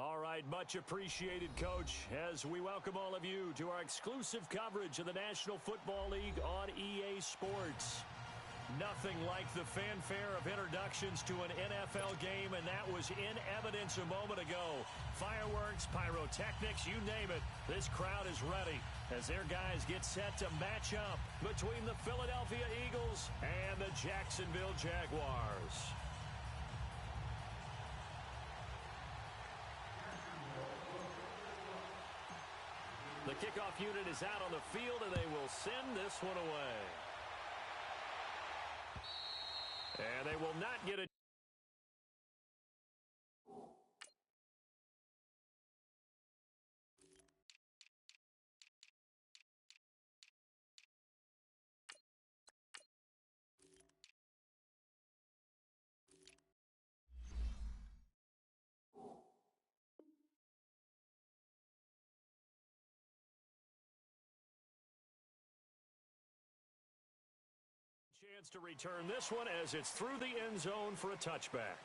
All right, much appreciated, Coach, as we welcome all of you to our exclusive coverage of the National Football League on EA Sports. Nothing like the fanfare of introductions to an NFL game, and that was in evidence a moment ago. Fireworks, pyrotechnics, you name it. This crowd is ready as their guys get set to match up between the Philadelphia Eagles and the Jacksonville Jaguars. The kickoff unit is out on the field, and they will send this one away. And they will not get a chance to return this one as it's through the end zone for a touchback.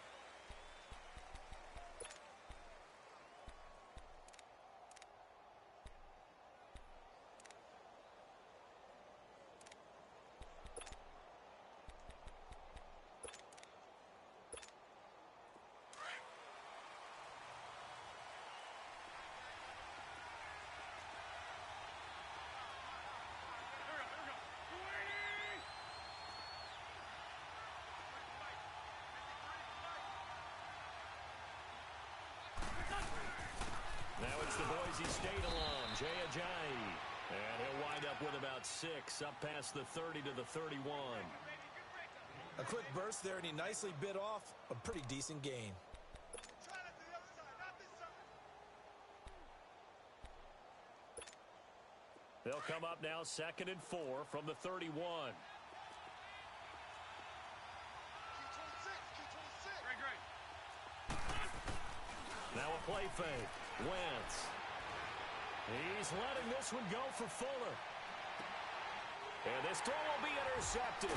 Now it's the Boise State alum, Jay Ajayi. And he'll wind up with about 6, up past the 30 to the 31. A quick burst there, and he nicely bit off a pretty decent gain. They'll come up now 2nd and 4 from the 31. Now a play fake. Wentz. He's letting this one go for Fuller. And this throw will be intercepted.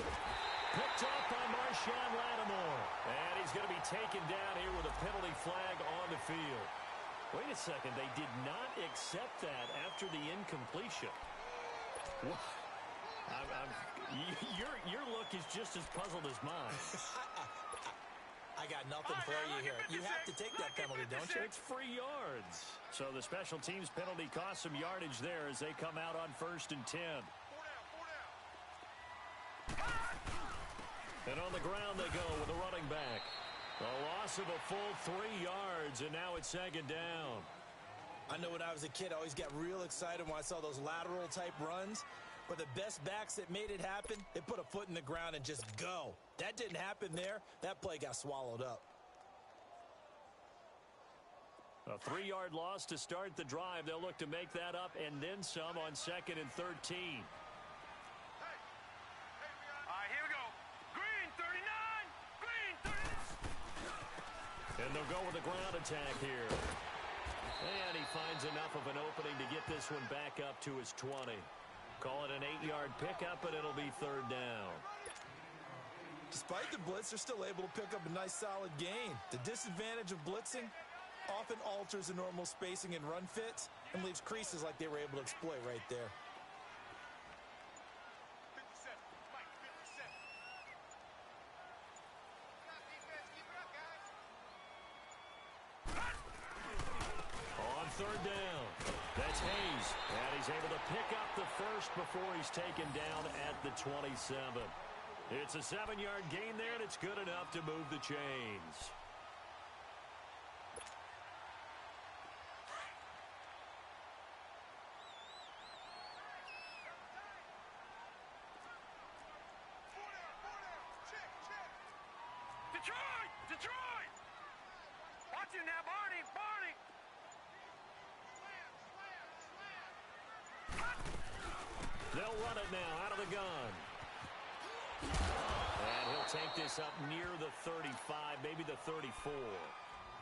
Picked up by Marshawn Lattimore. And he's going to be taken down here with a penalty flag on the field. Wait a second. They did not accept that after the incompletion. Your look is just as puzzled as mine. I got nothing for you here. You have to take that penalty, don't you? It's free yards. So the special teams penalty cost some yardage there as they come out on 1st and 10. And on the ground they go with a running back. A loss of a full 3 yards, and now it's 2nd down. I know when I was a kid, I always got real excited when I saw those lateral-type runs. But the best backs that made it happen, they put a foot in the ground and just go. That didn't happen there. That play got swallowed up. A 3-yard loss to start the drive. They'll look to make that up and then some on 2nd and 13. All right, here we go. Green, 39. Green, 39. And they'll go with a ground attack here. And he finds enough of an opening to get this one back up to his 20. Call it an 8-yard pickup, and it'll be 3rd down. Despite the blitz, they're still able to pick up a nice, solid gain. The disadvantage of blitzing often alters the normal spacing and run fits and leaves creases like they were able to exploit right there. On 3rd down, that's Hayes, and he's able to pick up the first before he's taken down at the 27. It's a 7-yard gain there, and it's good enough to move the chains. Detroit! Detroit! Watch it now, Barney! Barney! They'll run it now out of the gun. And he'll take this up near the 35, maybe the 34.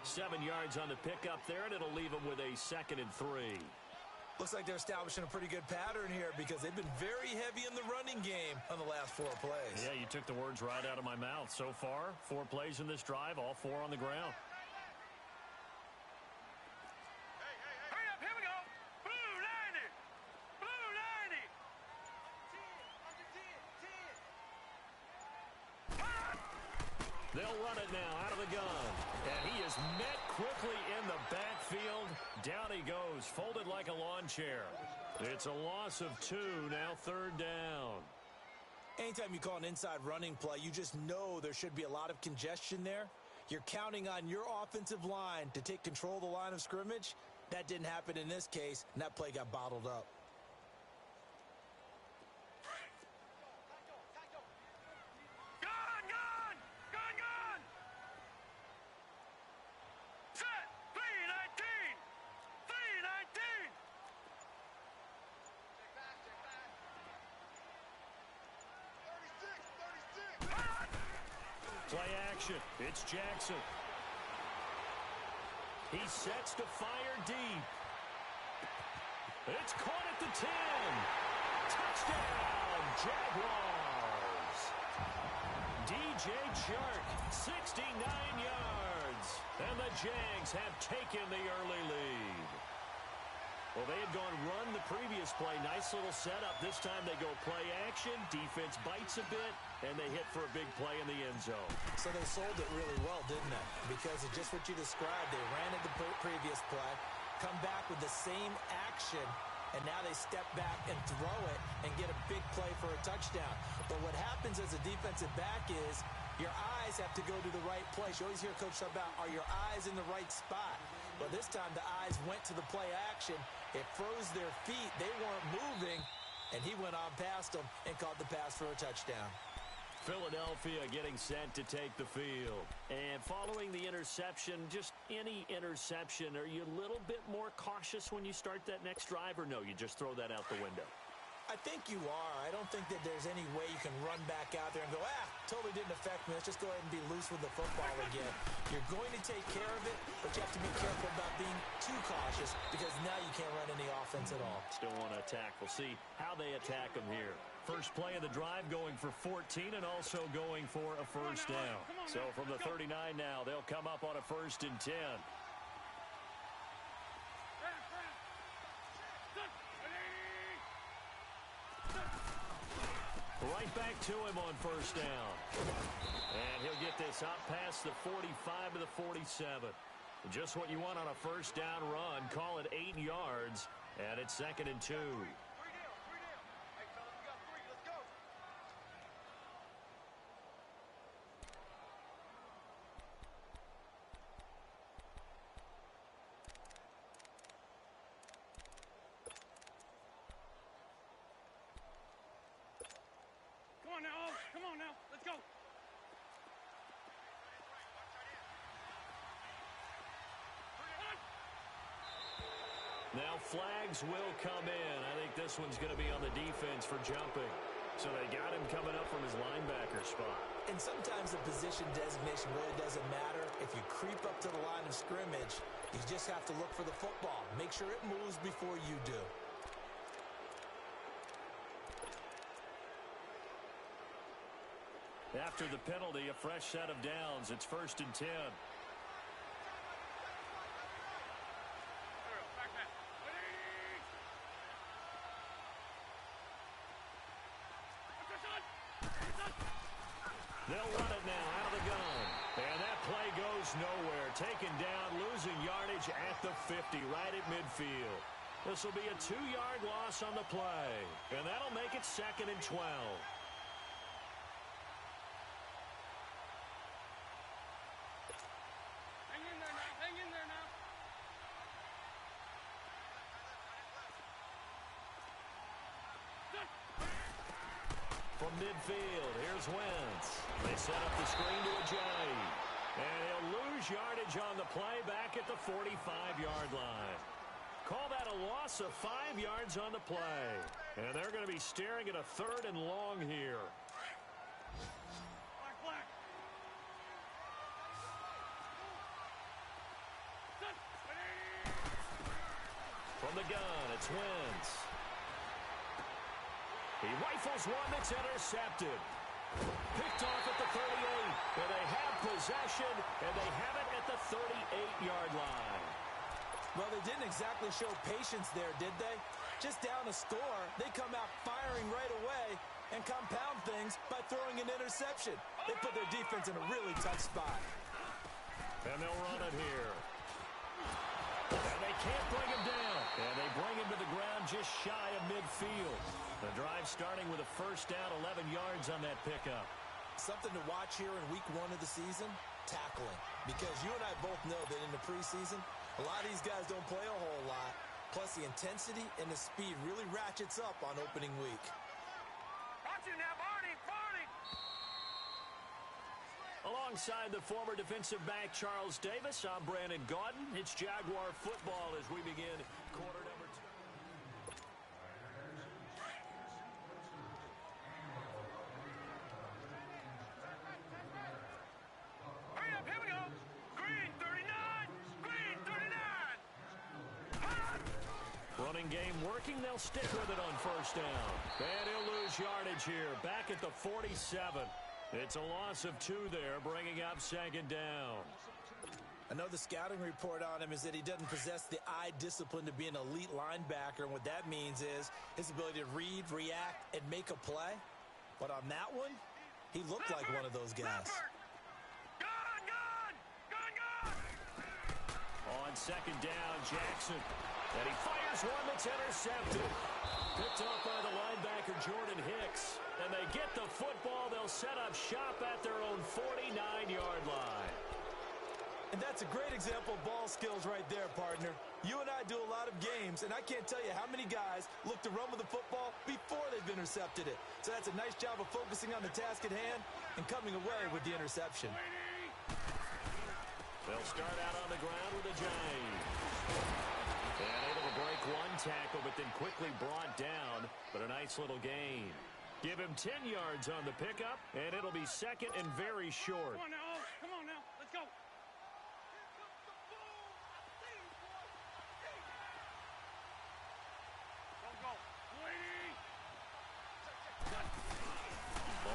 7 yards on the pickup there, and it'll leave him with a 2nd and 3. Looks like they're establishing a pretty good pattern here because they've been very heavy in the running game on the last 4 plays. Yeah, you took the words right out of my mouth. So far, 4 plays in this drive, all 4 on the ground. They'll run it now out of the gun. And he is met quickly in the backfield. Down he goes, folded like a lawn chair. It's a loss of 2, now 3rd down. Anytime you call an inside running play, you just know there should be a lot of congestion there. You're counting on your offensive line to take control of the line of scrimmage. That didn't happen in this case, and that play got bottled up. Play action. It's Jackson. He sets to fire deep. It's caught at the 10. Touchdown, Jaguars. DJ Chark, 69 yards. And the Jags have taken the early lead. Well, they had gone run the previous play. Nice little setup. This time they go play action. Defense bites a bit, and they hit for a big play in the end zone. So they sold it really well, didn't they? Because of just what you described. They ran at the previous play, come back with the same action, and now they step back and throw it and get a big play for a touchdown. But what happens as a defensive back is your eyes have to go to the right place. You always hear Coach talk about, are your eyes in the right spot? But this time the eyes went to the play action. It froze their feet. They weren't moving, and he went on past them and caught the pass for a touchdown. Philadelphia getting set to take the field. And following the interception, just any interception, are you a little bit more cautious when you start that next drive, or no, you just throw that out the window? I think you are. I don't think that there's any way you can run back out there and go, totally didn't affect me. Let's just go ahead and be loose with the football again. You're going to take care of it, but you have to be careful about being too cautious because now you can't run any offense at all. Still want to attack. We'll see how they attack them here. First play of the drive going for 14 and also going for a first down. So from the 39 now, they'll come up on a 1st and 10. Right back to him on 1st down. And he'll get this up past the 45 to the 47. Just what you want on a 1st down run. Call it 8 yards. And it's 2nd and 2. Come on now, let's go. Now flags will come in. I think this one's going to be on the defense for jumping. So they got him coming up from his linebacker spot. And sometimes the position designation really doesn't matter. If you creep up to the line of scrimmage, you just have to look for the football. Make sure it moves before you do. After the penalty, a fresh set of downs. It's 1st and 10. They'll run it now out of the gun. And that play goes nowhere. Taken down, losing yardage at the 50, right at midfield. This will be a 2-yard loss on the play. And that'll make it 2nd and 12. Hang in there now. From midfield, here's Wentz. They set up the screen to Ajayi. And he'll lose yardage on the play back at the 45-yard line. Call that a loss of 5 yards on the play. And they're going to be staring at a 3rd and long here. Black. From the gun, it's Wentz. He rifles one that's intercepted. Picked off at the 38. And they have possession, and they have it at the 38-yard line. Well, they didn't exactly show patience there, did they? Just down a score, they come out firing right away and compound things by throwing an interception. They put their defense in a really tough spot. And they'll run it here. And they can't bring him down. And they bring him to the ground just shy of midfield. The drive starting with a first down, 11 yards on that pickup. Something to watch here in week 1 of the season, tackling. Because you and I both know that in the preseason, a lot of these guys don't play a whole lot. Plus, the intensity and the speed really ratchets up on opening week. Watch it now, Barney! Barney! Alongside the former defensive back Charles Davis, I'm Brandon Gaudin. It's Jaguar football as we begin quarter number 2. Hurry up, here we go! Green 39! Green 39! Running game working, they'll stick with it on first down. And he'll lose yardage here, back at the 47. It's a loss of 2 there, bringing up second down. I know the scouting report on him is that he doesn't possess the eye discipline to be an elite linebacker, and what that means is his ability to read, react, and make a play. But on that one, he looked like one of those guys. Gun, gun! Gun, gun! On second down, Jackson. And he fires one that's intercepted. Picked off by the linebacker, Jordan Hicks. And they get the football. They'll set up shop at their own 49-yard line. And that's a great example of ball skills right there, partner. You and I do a lot of games, and I can't tell you how many guys look to run with the football before they've intercepted it. So that's a nice job of focusing on the task at hand and coming away with the interception. They'll start out on the ground with a jive. And able to break one tackle, but then quickly brought down. But a nice little gain. Give him 10 yards on the pickup, and it'll be second and very short. Come on now, come on now, let's go! Go,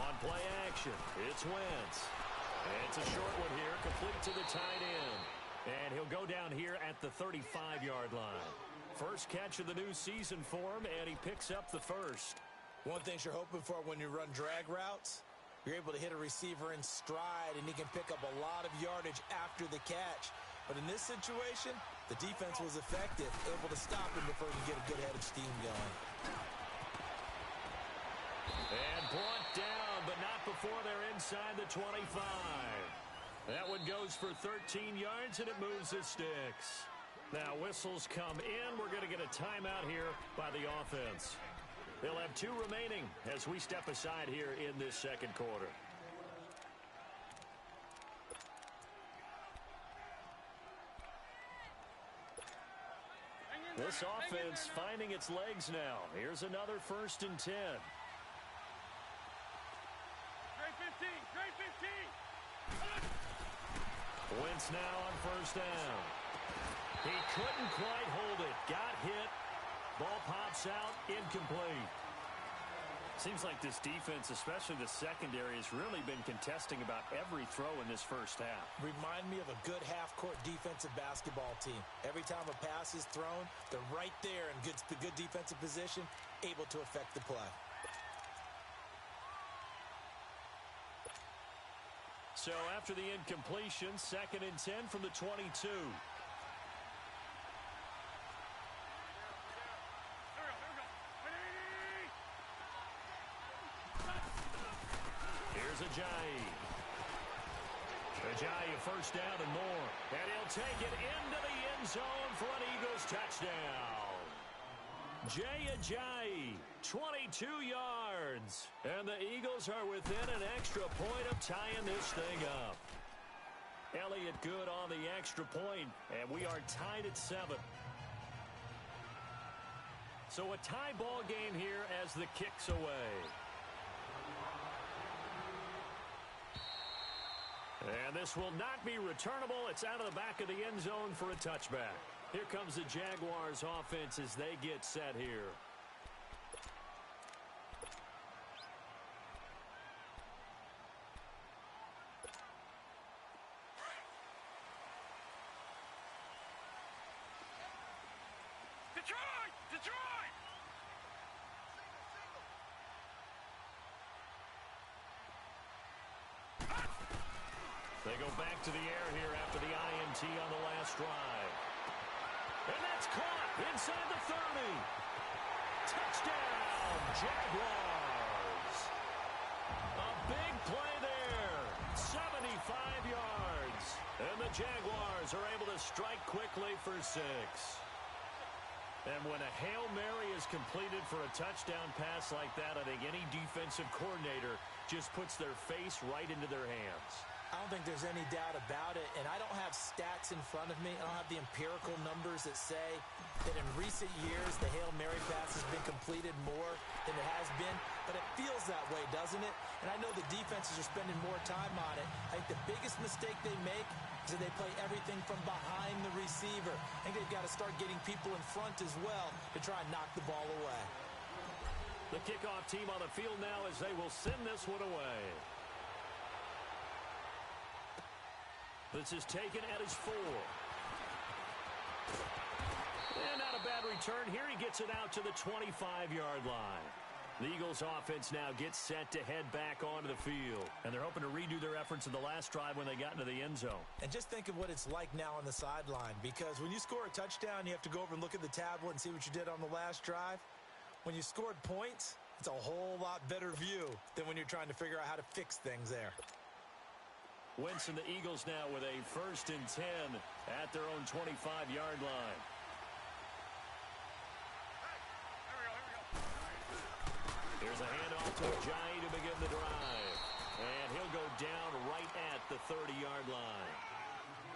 On play action, it's Wentz. And it's a short one here, complete to the tight end. And he'll go down here at the 35-yard line. First catch of the new season for him, and he picks up the first. One thing you're hoping for when you run drag routes, you're able to hit a receiver in stride, and he can pick up a lot of yardage after the catch. But in this situation, the defense was effective, able to stop him before he could get a good head of steam going. And brought down, but not before they're inside the 25. That one goes for 13 yards, and it moves the sticks. Now whistles come in. We're going to get a timeout here by the offense. They'll have 2 remaining as we step aside here in this second quarter. This offense finding its legs now. Here's another 1st and 10. Trey 15, Trey 15! Wentz now on first down. He couldn't quite hold it. Got hit. Ball pops out. Incomplete. Seems like this defense, especially the secondary, has really been contesting about every throw in this first half. Remind me of a good half-court defensive basketball team. Every time a pass is thrown, they're right there in the good defensive position, able to affect the play. So after the incompletion, 2nd and 10 from the 22. Ajayi. Ajayi, first down and more. And he'll take it into the end zone for an Eagles touchdown. Jay Ajayi, 22 yards. And the Eagles are within an extra point of tying this thing up. Elliott good on the extra point, and we are tied at 7. So a tie ball game here as the kick's away. And this will not be returnable. It's out of the back of the end zone for a touchback. Here comes the Jaguars offense as they get set here. Detroit! Detroit! They go back to the air here after the INT on the last drive. And that's caught inside the 30. Touchdown, Jaguars. A big play there. 75 yards. And the Jaguars are able to strike quickly for 6. And when a Hail Mary is completed for a touchdown pass like that, I think any defensive coordinator just puts their face right into their hands. I don't think there's any doubt about it, and I don't have stats in front of me. I don't have the empirical numbers that say that in recent years the Hail Mary pass has been completed more than it has been, but it feels that way, doesn't it? And I know the defenses are spending more time on it. I think the biggest mistake they make is that they play everything from behind the receiver. I think they've got to start getting people in front as well to try and knock the ball away. The kickoff team on the field now as they will send this one away. This is taken at his 4. And not a bad return. Here he gets it out to the 25-yard line. The Eagles offense now gets set to head back onto the field. And they're hoping to redo their efforts in the last drive when they got into the end zone. And just think of what it's like now on the sideline. Because when you score a touchdown, you have to go over and look at the tablet and see what you did on the last drive. When you scored points, it's a whole lot better view than when you're trying to figure out how to fix things there. Wentz and the Eagles now with a 1st and 10 at their own 25-yard line. Here's a handoff to Ajayi to begin the drive. And he'll go down right at the 30-yard line.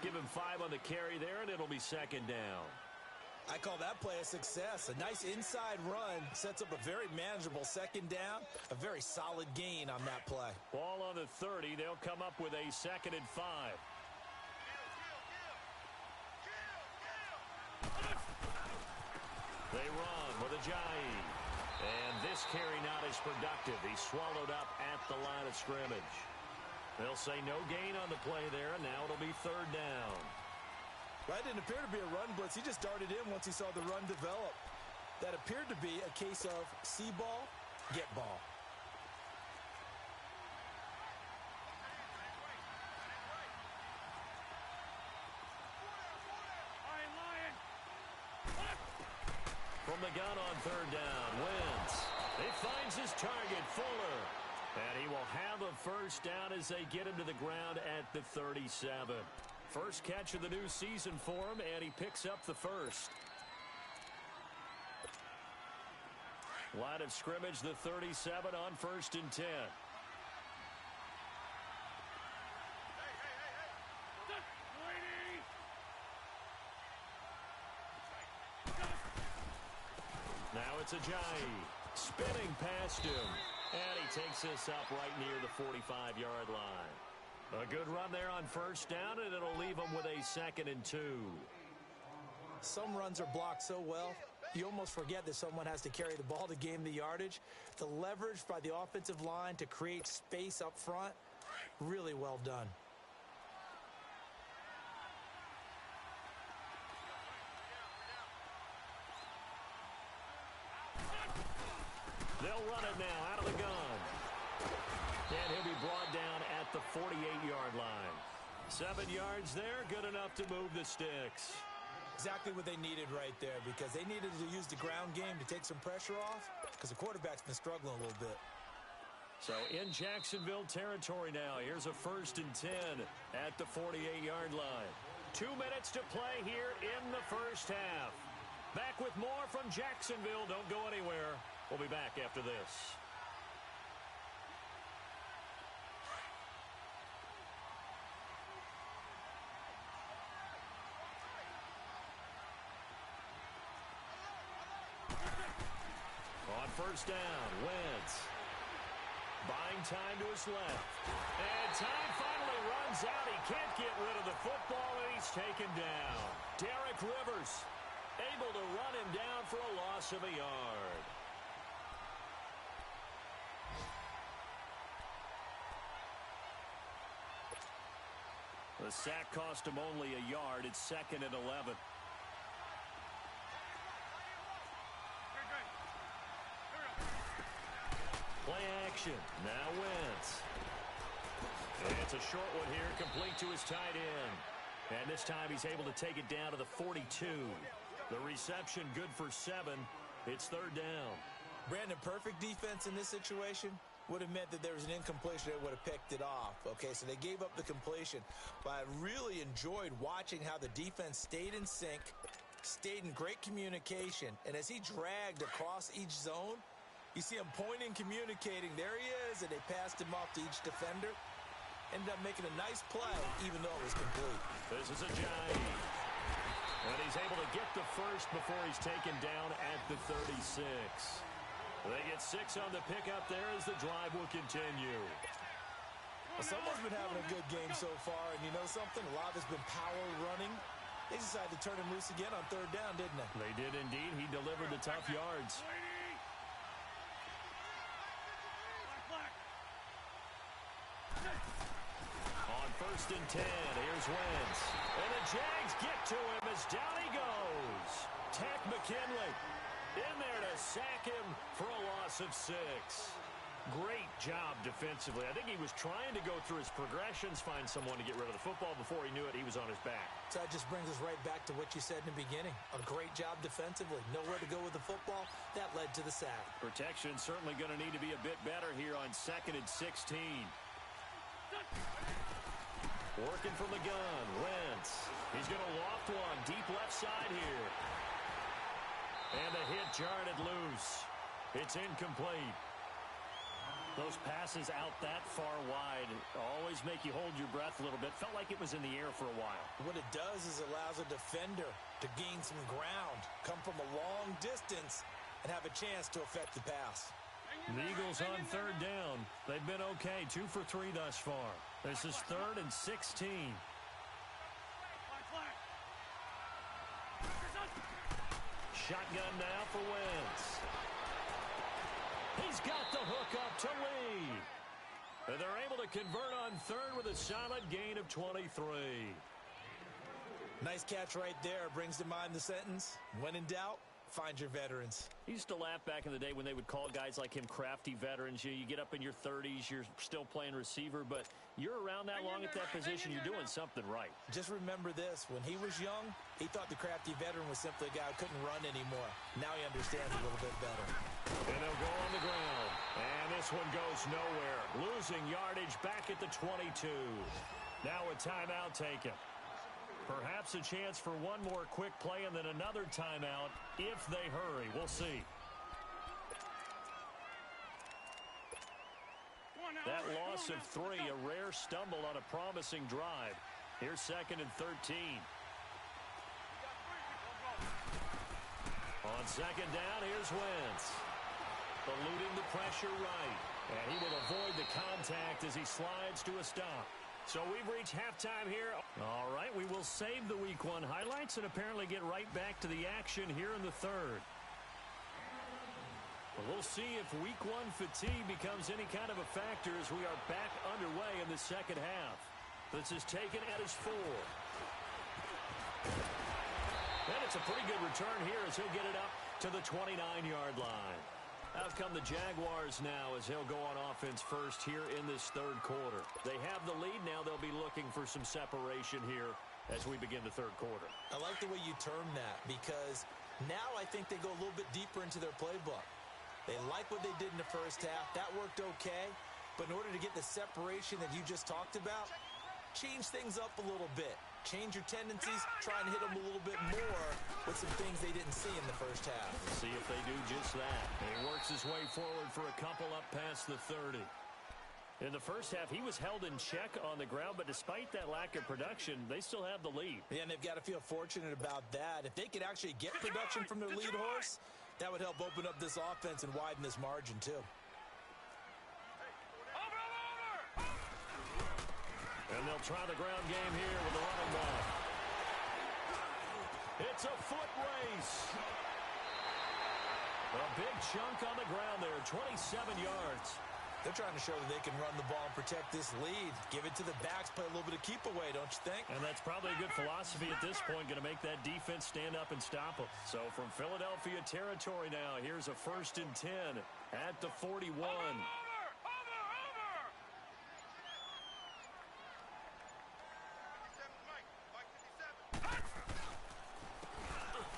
Give him 5 on the carry there, and it'll be 2nd down. I call that play a success. A nice inside run sets up a very manageable 2nd down. A very solid gain on that play. Ball on the 30. They'll come up with a 2nd and 5. They run with Ajayi. And this carry not as productive. He's swallowed up at the line of scrimmage. They'll say no gain on the play there, and now it'll be 3rd down. That didn't appear to be a run blitz. He just darted in once he saw the run develop. That appeared to be a case of see ball, get ball. From the gun on 3rd down, Wentz. He finds his target, Fuller. And he will have a 1st down as they get him to the ground at the 37. First catch of the new season for him, and he picks up the 1st. Line of scrimmage, the 37 on 1st and 10. Now it's Ajayi. Spinning past him. And he takes this up right near the 45-yard line. A good run there on 1st down, and it'll leave him with a 2nd and 2. Some runs are blocked so well, you almost forget that someone has to carry the ball to gain the yardage. The leverage by the offensive line to create space up front, really well done. They'll run it now out of the gun. And he'll be brought down at the 48-yard line. 7 yards there, good enough to move the sticks. Exactly what they needed right there, because they needed to use the ground game to take some pressure off, because the quarterback's been struggling a little bit. So in Jacksonville territory now, here's a 1st and 10 at the 48-yard line. 2 minutes to play here in the 1st half. Back with more from Jacksonville. Don't go anywhere. We'll be back after this. On 1st down, Wentz. Buying time to his left. And time finally runs out. He can't get rid of the football, and he's taken down. Derek Rivers able to run him down for a loss of a yard. The sack cost him only a yard. It's 2nd and 11. Play action. Now Wentz. And it's a short one here, complete to his tight end. And this time he's able to take it down to the 42. The reception good for 7. It's third down. Brandon, perfect defense in this situation would have meant that there was an incompletion that would have picked it off. Okay, so they gave up the completion. But I really enjoyed watching how the defense stayed in sync, stayed in great communication. And as he dragged across each zone, you see him pointing, communicating. There he is, and they passed him off to each defender. Ended up making a nice play, even though it was complete. This is a Ajayi. And he's able to get the first before he's taken down at the 36. They get 6 on the pickup there as the drive will continue. Well, someone's been having a good game so far, and you know something? A lot of it's been power running. They decided to turn him loose again on third down, didn't they? They did indeed. He delivered the tough yards. On 1st and 10, here's Wentz. And the Jags get to him as down he goes. Tack McKinley in there to sack him for a loss of 6. Great job defensively. I think he was trying to go through his progressions, find someone to get rid of the football. Before he knew it, he was on his back. So that just brings us right back to what you said in the beginning. A great job defensively. Nowhere to go with the football. That led to the sack. Protection certainly going to need to be a bit better here on 2nd and 16. Working from the gun, Wentz. He's going to loft one deep left side here. And the hit jarred it loose. It's incomplete. Those passes out that far wide always make you hold your breath a little bit. Felt like it was in the air for a while. What it does is allows a defender to gain some ground, come from a long distance, and have a chance to affect the pass. The Eagles on third down. They've been okay, 2 for 3 thus far. This is 3rd and 16. Shotgun now for Wentz. He's got the hook up to Lee. And they're able to convert on 3rd with a solid gain of 23. Nice catch right there. Brings to mind the sentence, when in doubt, find your veterans. He used to laugh back in the day when they would call guys like him crafty veterans. You get up in your 30s, you're still playing receiver, but you're around that long at that position, you're doing something right. Just remember this. When he was young, he thought the crafty veteran was simply a guy who couldn't run anymore. Now he understands a little bit better. And they'll go on the ground. And this one goes nowhere. Losing yardage back at the 22. Now a timeout taken. Perhaps a chance for one more quick play and then another timeout if they hurry. We'll see. That loss of 3, a rare stumble on a promising drive. Here's 2nd and 13. On 2nd down, here's Wentz. Eluding the pressure right. And he will avoid the contact as he slides to a stop. So we've reached halftime here. All right, we will save the Week 1 highlights and apparently get right back to the action here in the 3rd. We'll see if Week 1 fatigue becomes any kind of a factor as we are back underway in the 2nd half. This is taken at his 4. And it's a pretty good return here as he'll get it up to the 29-yard line. Out come the Jaguars now as he'll go on offense first here in this 3rd quarter. They have the lead now. They'll be looking for some separation here as we begin the 3rd quarter. I like the way you term that because now I think they go a little bit deeper into their playbook. They like what they did in the first half. That worked okay. But in order to get the separation that you just talked about, change things up a little bit. Change your tendencies, try and hit them a little bit more with some things they didn't see in the first half. We'll see if they do just that. He works his way forward for a couple up past the 30. In the first half, he was held in check on the ground, but despite that lack of production, they still have the lead. Yeah, and they've got to feel fortunate about that. If they could actually get production from their lead horse, that would help open up this offense and widen this margin, too. And they'll try the ground game here with the running back. It's a foot race. A big chunk on the ground there, 27 yards. They're trying to show that they can run the ball and protect this lead. Give it to the backs, play a little bit of keep away, don't you think? And that's probably a good philosophy at this point, going to make that defense stand up and stop them. So from Philadelphia territory now, here's a 1st and 10 at the 41.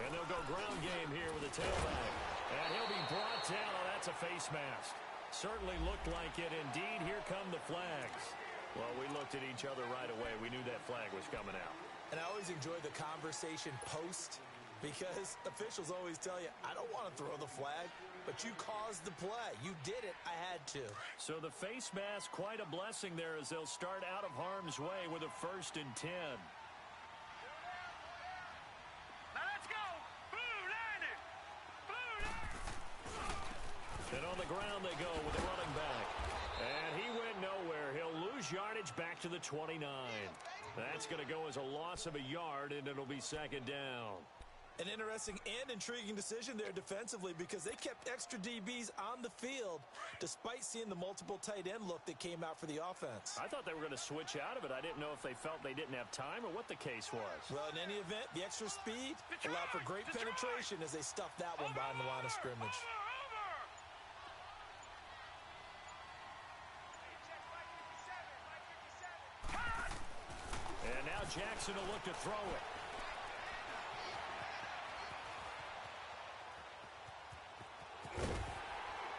And they'll go ground game here with a tailback. And he'll be brought down. Oh, that's a face mask. Certainly looked like it. Indeed, here come the flags. Well, we looked at each other right away. We knew that flag was coming out. And I always enjoy the conversation post because officials always tell you, I don't want to throw the flag, but you caused the play. You did it. I had to. So the face mask, quite a blessing there as they'll start out of harm's way with a 1st and 10. Now let's go. Blue landing. Blue landing. And on the ground they go with the running back. And he went nowhere. He'll lose yardage back to the 29. That's going to go as a loss of a yard, and it'll be 2nd down. An interesting and intriguing decision there defensively because they kept extra DBs on the field despite seeing the multiple tight end look that came out for the offense. I thought they were going to switch out of it. I didn't know if they felt they didn't have time or what the case was. Well, in any event, the extra speed allowed for great penetration as they stuffed that one behind the line of scrimmage. And now Jackson will look to throw it.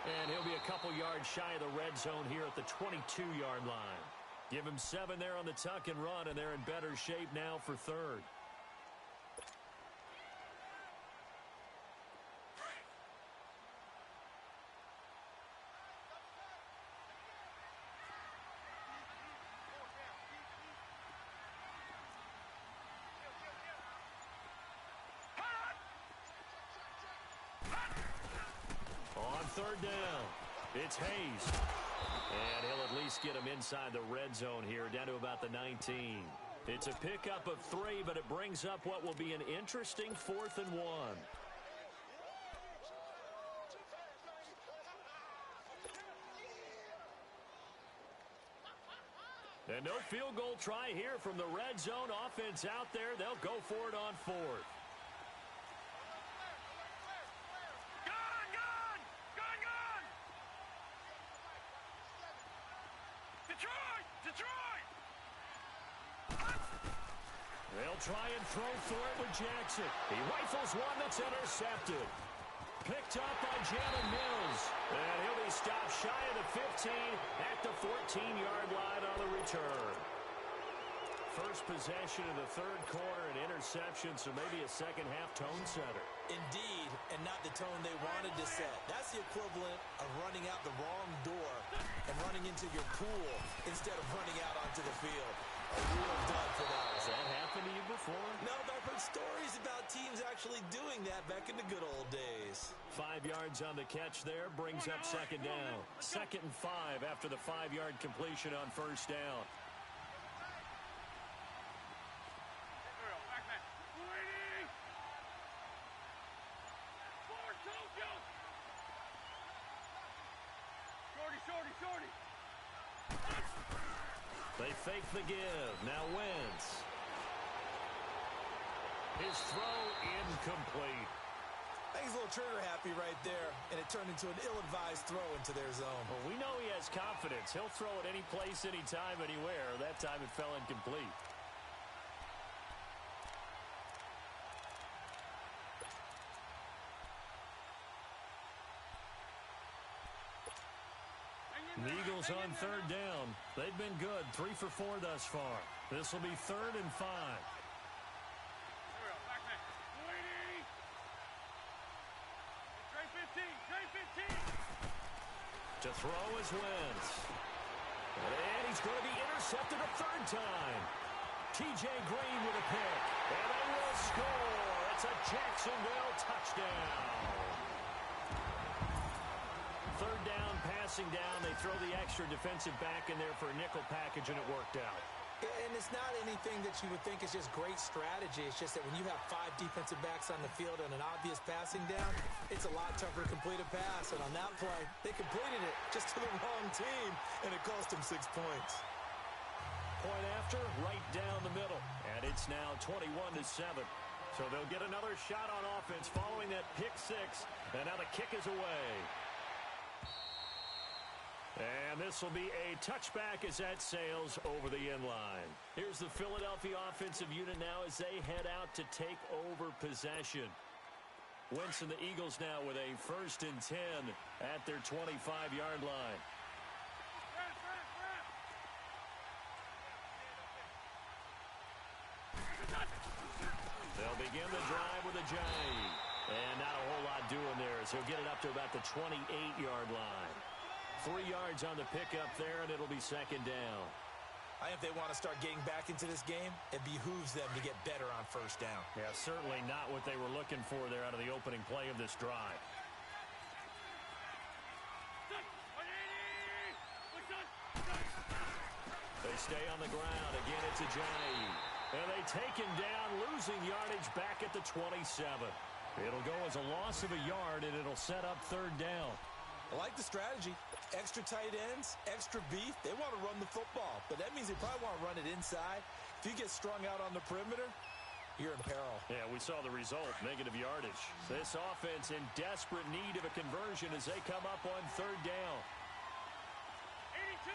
And he'll be a couple yards shy of the red zone here at the 22-yard line. Give him 7 there on the tuck and run, and they're in better shape now for 3rd. On 3rd down, it's Hayes. And he'll at least get him inside the red zone here, down to about the 19. It's a pickup of 3, but it brings up what will be an interesting 4th and 1. And no field goal try here from the red zone. Offense out there. They'll go for it on 4th. They'll try and throw for it with Jackson. He rifles one that's intercepted. Picked up by Jalen Mills. And he'll be stopped shy of the 15 at the 14-yard line on the return. First possession of the 3rd quarter, an interception, so maybe a second-half tone setter. Indeed, and not the tone they wanted to set. That's the equivalent of running out the wrong door and running into your pool instead of running out onto the field. A real dud for that. Has that happened to you before? No, but I've heard stories about teams actually doing that back in the good old days. 5 yards on the catch there, brings up 2nd down. 2nd and 5 after the 5-yard completion on 1st down. Shorty. They fake the give. Now Wentz. His throw incomplete. I think he's a little trigger happy right there, and it turned into an ill-advised throw into their zone. Well, we know he has confidence. He'll throw it any place, anytime, anywhere. That time it fell incomplete. The Eagles on 3rd down. They've been good. 3 for 4 thus far. This will be 3rd and 5. To throw is Wentz. And he's going to be intercepted a 3rd time. T.J. Green with a pick. And they will score. It's a Jacksonville touchdown. 3rd down, passing down. They throw the extra defensive back in there for a nickel package, and it worked out. And it's not anything that you would think is just great strategy. It's just that when you have 5 defensive backs on the field and an obvious passing down, it's a lot tougher to complete a pass. And on that play, they completed it just to the wrong team, and it cost them 6 points. Point after, right down the middle. And it's now 21-7. So they'll get another shot on offense following that pick 6. And now the kick is away. And this will be a touchback as that sails over the end line. Here's the Philadelphia offensive unit now as they head out to take over possession. Wentz and the Eagles now with a 1st and 10 at their 25-yard line. They'll begin the drive with a jive. And not a whole lot doing there, so he'll get it up to about the 28-yard line. 3 yards on the pickup there, and it'll be 2nd down. I think if they want to start getting back into this game, it behooves them to get better on 1st down. Yeah, certainly not what they were looking for there out of the opening play of this drive. They stay on the ground. Again, it's a jive. And they take him down, losing yardage back at the 27. It'll go as a loss of a yard, and it'll set up 3rd down. I like the strategy. Extra tight ends, extra beef. They want to run the football, but that means they probably want to run it inside. If you get strung out on the perimeter, you're in peril. Yeah, we saw the result, negative yardage. This offense in desperate need of a conversion as they come up on 3rd down. 82.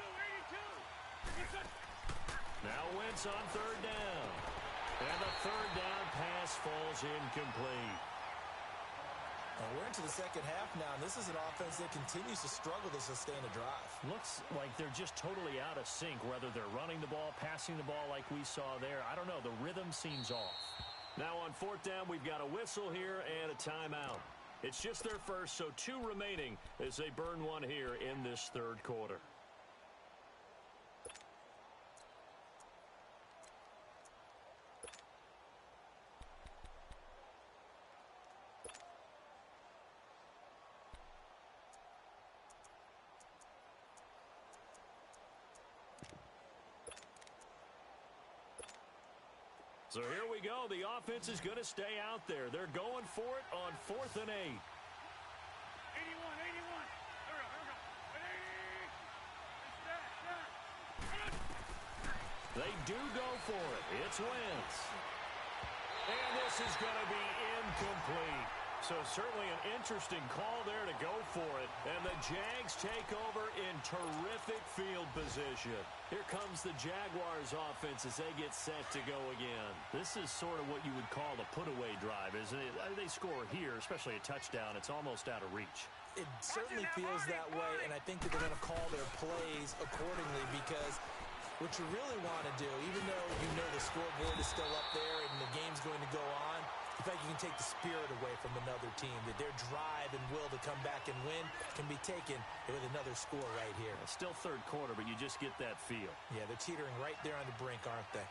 Now Wentz on 3rd down. And the 3rd down pass falls incomplete. We're into the 2nd half now, and this is an offense that continues to struggle to sustain a drive. Looks like they're just totally out of sync, whether they're running the ball, passing the ball like we saw there. I don't know. The rhythm seems off. Now on 4th down, we've got a whistle here and a timeout. It's just their first, so 2 remaining as they burn one here in this 3rd quarter. So here we go. The offense is going to stay out there. They're going for it on 4th and 8. 81. Here we go. They do go for it. It's Wentz. And this is going to be incomplete. So certainly an interesting call there to go for it. And the Jags take over in terrific field position. Here comes the Jaguars offense as they get set to go again. This is sort of what you would call the put-away drive, isn't it? They score here, especially a touchdown. It's almost out of reach. It certainly feels that way, and I think that they're going to call their plays accordingly because what you really want to do, even though you know the scoreboard is still up there and the game's going to go on, in fact, you can take the spirit away from another team, that their drive and will to come back and win can be taken with another score right here. It's still 3rd quarter, but you just get that feel. Yeah, they're teetering right there on the brink, aren't they?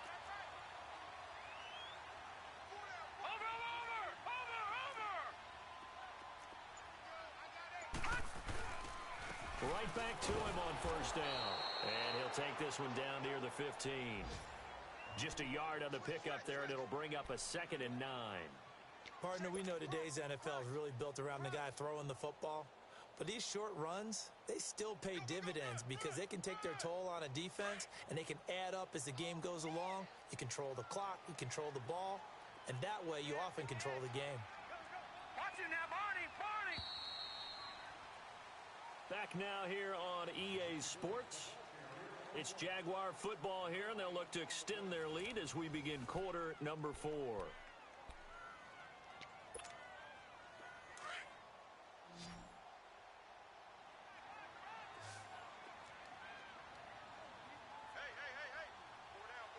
Right back to him on 1st down. And he'll take this one down near the 15. Just a yard on the pickup there, and it'll bring up a 2nd and 9. Partner, we know today's NFL is really built around the guy throwing the football. But these short runs, they still pay dividends because they can take their toll on a defense, and they can add up as the game goes along. You control the clock, you control the ball, and that way you often control the game. Watch it now, Barney. Back now here on EA Sports. It's Jaguar football here, and they'll look to extend their lead as we begin quarter number 4.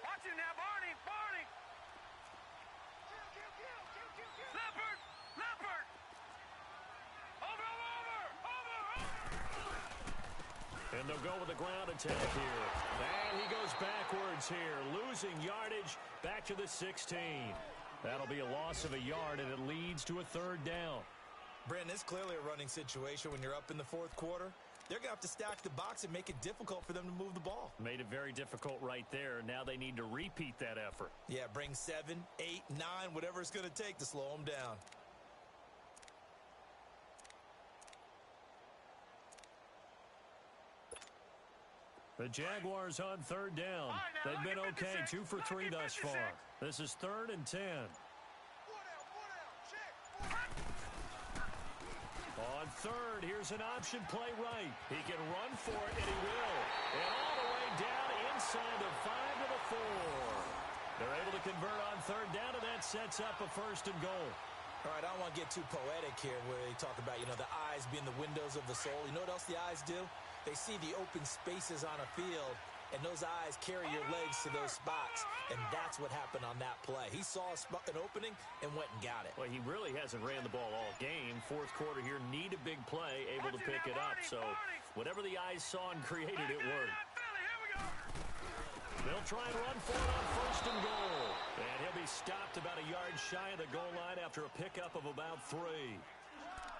Watch it now, Barney. Leopard. Over. And they'll go with the ground attack here. And he goes backwards here, losing yardage back to the 16. That'll be a loss of a yard, and it leads to a 3rd down. Brandon, it's clearly a running situation when you're up in the 4th quarter. They're going to have to stack the box and make it difficult for them to move the ball. Made it very difficult right there. Now they need to repeat that effort. Yeah, bring 7, 8, 9, whatever it's going to take to slow them down. The Jaguars on 3rd down. They've been okay, 2 for 3 thus far. This is 3rd and 10. On 3rd, here's an option play right. He can run for it, and he will. And all the way down inside the 5 to the 4. They're able to convert on 3rd down, and that sets up a 1st and goal. All right, I don't want to get too poetic here where they talk about, the eyes being the windows of the soul. You know what else the eyes do? They see the open spaces on a field, and those eyes carry your legs to those spots, and that's what happened on that play. He saw an opening and went and got it. Well, he really hasn't ran the ball all game. Fourth quarter here, need a big play, able to pick it up. So whatever the eyes saw and created, it worked. They'll try and run for it on first and goal. And he'll be stopped about a yard shy of the goal line after a pickup of about 3.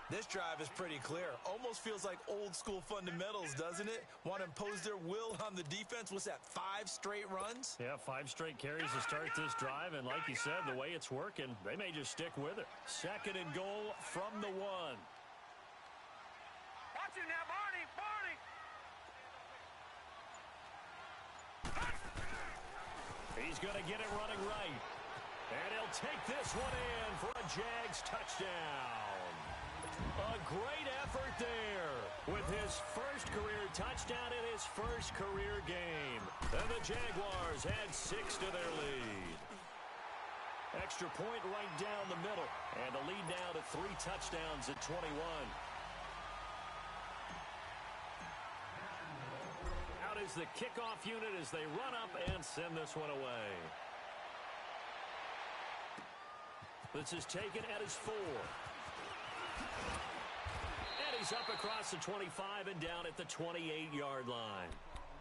This drive is pretty clear. Almost feels like old school fundamentals, doesn't it? Want to impose their will on the defense. What's that, 5 straight runs? Yeah, 5 straight carries to start this drive. And like you said, the way it's working, they may just stick with it. Second and goal from the 1. Watch him now, Barney. He's going to get it running right. And he'll take this one in for a Jags touchdown. A great effort there with his first career touchdown in his first career game. And the Jaguars add 6 to their lead. Extra point right down the middle. And the lead now to 3 touchdowns at 21. Out is the kickoff unit as they run up and send this one away. This is taken at his 4. And he's up across the 25 and down at the 28-yard line.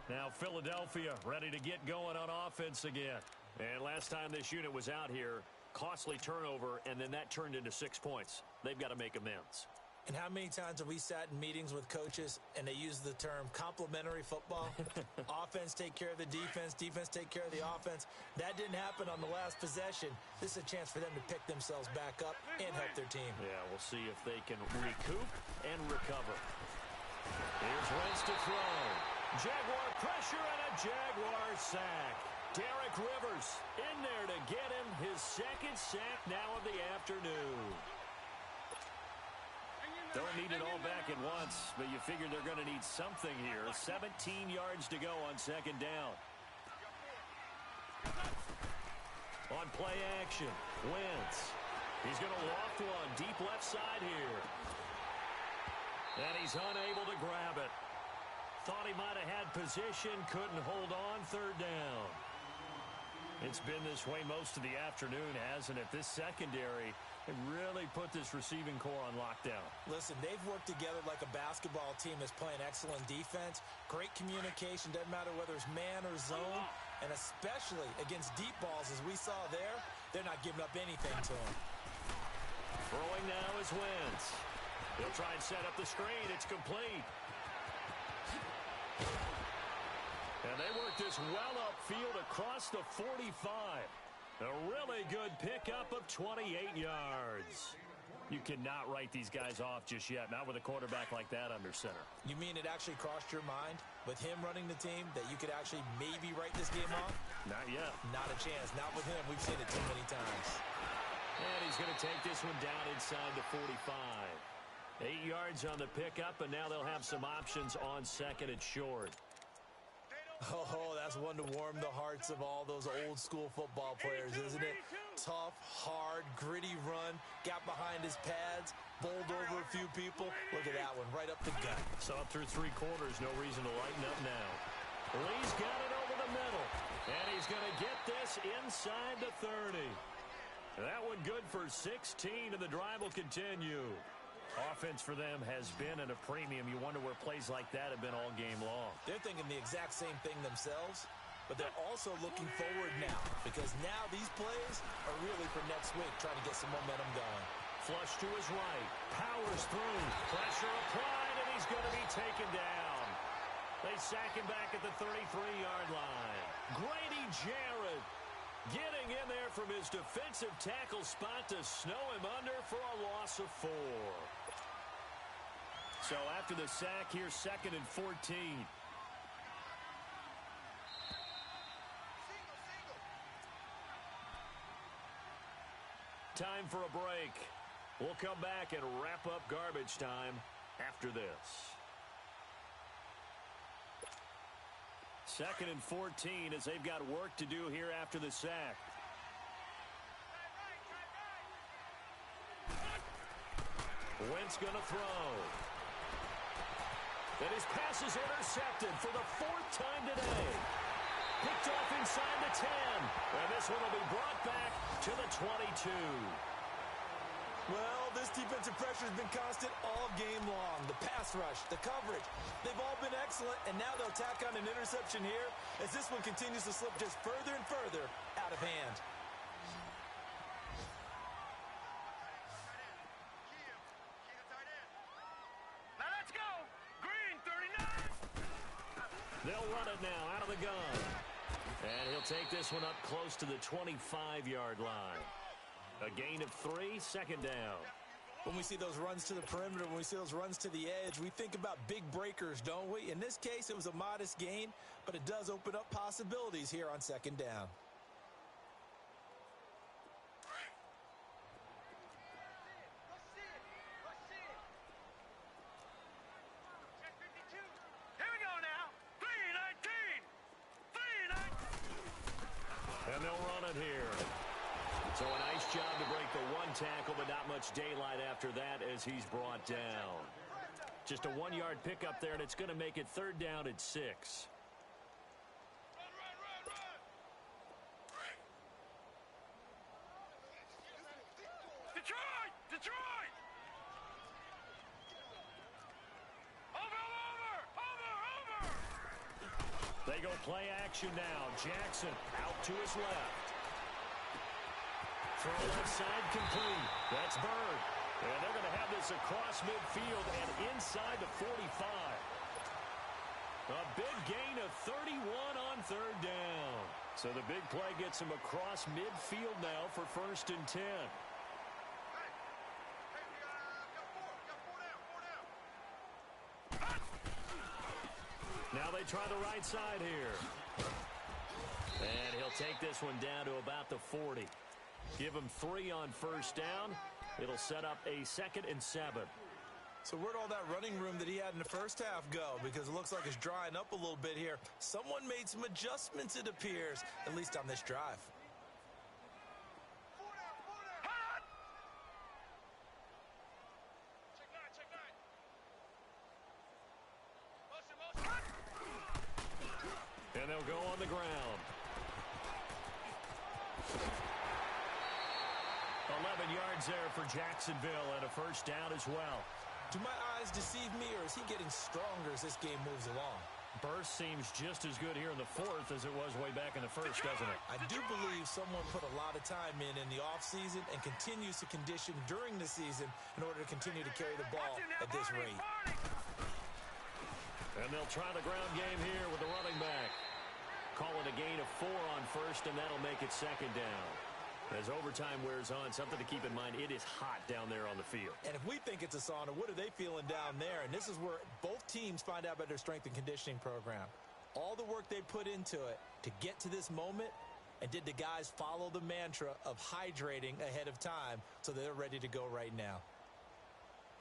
Now Philadelphia ready to get going on offense again. And last time this unit was out here, costly turnover, and then that turned into 6 points. They've got to make amends. And how many times have we sat in meetings with coaches and they use the term complementary football? Offense take care of the defense, defense take care of the offense. That didn't happen on the last possession. This is a chance for them to pick themselves back up and help their team. Yeah, we'll see if they can recoup and recover. Here's Wentz to throw. Jaguar pressure and a Jaguar sack. Derek Rivers in there to get him his second sack now of the afternoon. Don't need it all back at once, but you figure they're going to need something here. 17 yards to go on second down. On play action, Wentz. He's going to loft one deep left side here. And he's unable to grab it. Thought he might have had position, couldn't hold on, third down. It's been this way most of the afternoon, hasn't it? This secondary have really put this receiving core on lockdown. Listen, they've worked together like a basketball team that's playing excellent defense. Great communication, doesn't matter whether it's man or zone. And especially against deep balls, as we saw there, they're not giving up anything to them. Throwing now is Wentz. He'll try and set up the screen. It's complete. And they work this well upfield across the 45. A really good pickup of 28 yards. You cannot write these guys off just yet, not with a quarterback like that under center. You mean it actually crossed your mind with him running the team that you could actually maybe write this game off? Not yet. Not a chance. Not with him. We've seen it too many times. And he's going to take this one down inside the 45. 8 yards on the pickup, and now they'll have some options on second and short. Oh, that's one to warm the hearts of all those old school football players, isn't it? Tough, hard, gritty run, got behind his pads, bowled over a few people. Look at that one, right up the gut. So up through 3 quarters, no reason to lighten up now. Lee's got it over the middle, and he's going to get this inside the 30. That one good for 16, and the drive will continue. Offense for them has been at a premium. You wonder where plays like that have been all game long. They're thinking the exact same thing themselves, but they're also looking forward now because now these plays are really for next week, trying to get some momentum going. Flush to his right. Powers through. Pressure applied, and he's going to be taken down. They sack him back at the 33-yard line. Grady Jarrett getting in there from his defensive tackle spot to snow him under for a loss of 4. So after the sack, here's second and 14. Time for a break. We'll come back and wrap up garbage time after this. Second and 14 as they've got work to do here after the sack. Wentz going to throw. And his pass is intercepted for the 4th time today. Picked off inside the 10. And this one will be brought back to the 22. Well, this defensive pressure has been constant all game long. The pass rush, the coverage, they've all been excellent, and now they'll tack on an interception here as this one continues to slip just further and further out of hand. Now let's go. Green 39. They'll run it now out of the gun. And he'll take this one up close to the 25-yard line. A gain of 3, 2nd down. When we see those runs to the perimeter, when we see those runs to the edge, we think about big breakers, don't we? In this case, it was a modest gain, but it does open up possibilities here on 2nd down. Here we go now. 3-19. 3-19. And they'll run it here. So a nice job to break the 1 tackle, but not much daylight after that as he's brought down. Just a 1-yard pickup there, and it's going to make it 3rd down at 6. Detroit! Detroit! Over! They go play action now. Jackson out to his left. Throw left side complete. That's Bird. And they're going to have this across midfield and inside the 45. A big gain of 31 on 3rd down. So the big play gets him across midfield now for 1st and 10. Now they try the right side here. And he'll take this one down to about the 40. Give him 3 on 1st down. It'll set up a 2nd and 7. So where'd all that running room that he had in the first half go? Because it looks like it's drying up a little bit here. Someone made some adjustments, it appears, at least on this drive. And they'll go on the ground. 11 yards there for Jacksonville and a 1st down as well. Do my eyes deceive me, or is he getting stronger as this game moves along? Burst seems just as good here in the 4th as it was way back in the 1st, doesn't it? I do believe someone put a lot of time in the offseason and continues to condition during the season in order to continue to carry the ball at this rate. And they'll try the ground game here with the running back. Calling a gain of 4 on 1st, and that'll make it 2nd down. As overtime wears on, something to keep in mind, it is hot down there on the field. And if we think it's a sauna, what are they feeling down there? And this is where both teams find out about their strength and conditioning program. All the work they put into it to get to this moment, and did the guys follow the mantra of hydrating ahead of time so they're ready to go right now?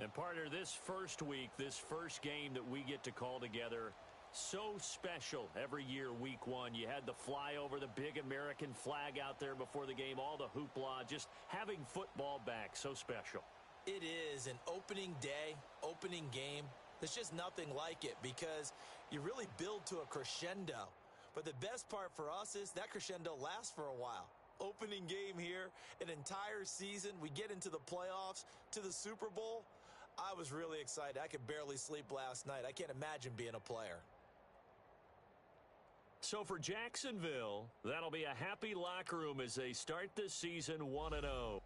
And partner, this first week, this first game that we get to call together, so special every year, week 1. You had the flyover, the big American flag out there before the game, all the hoopla, just having football back, so special. It is an opening day, opening game. There's just nothing like it because you really build to a crescendo. But the best part for us is that crescendo lasts for a while. Opening game here, an entire season, we get into the playoffs, to the Super Bowl. I was really excited. I could barely sleep last night. I can't imagine being a player. So for Jacksonville, that'll be a happy locker room as they start this season 1-0.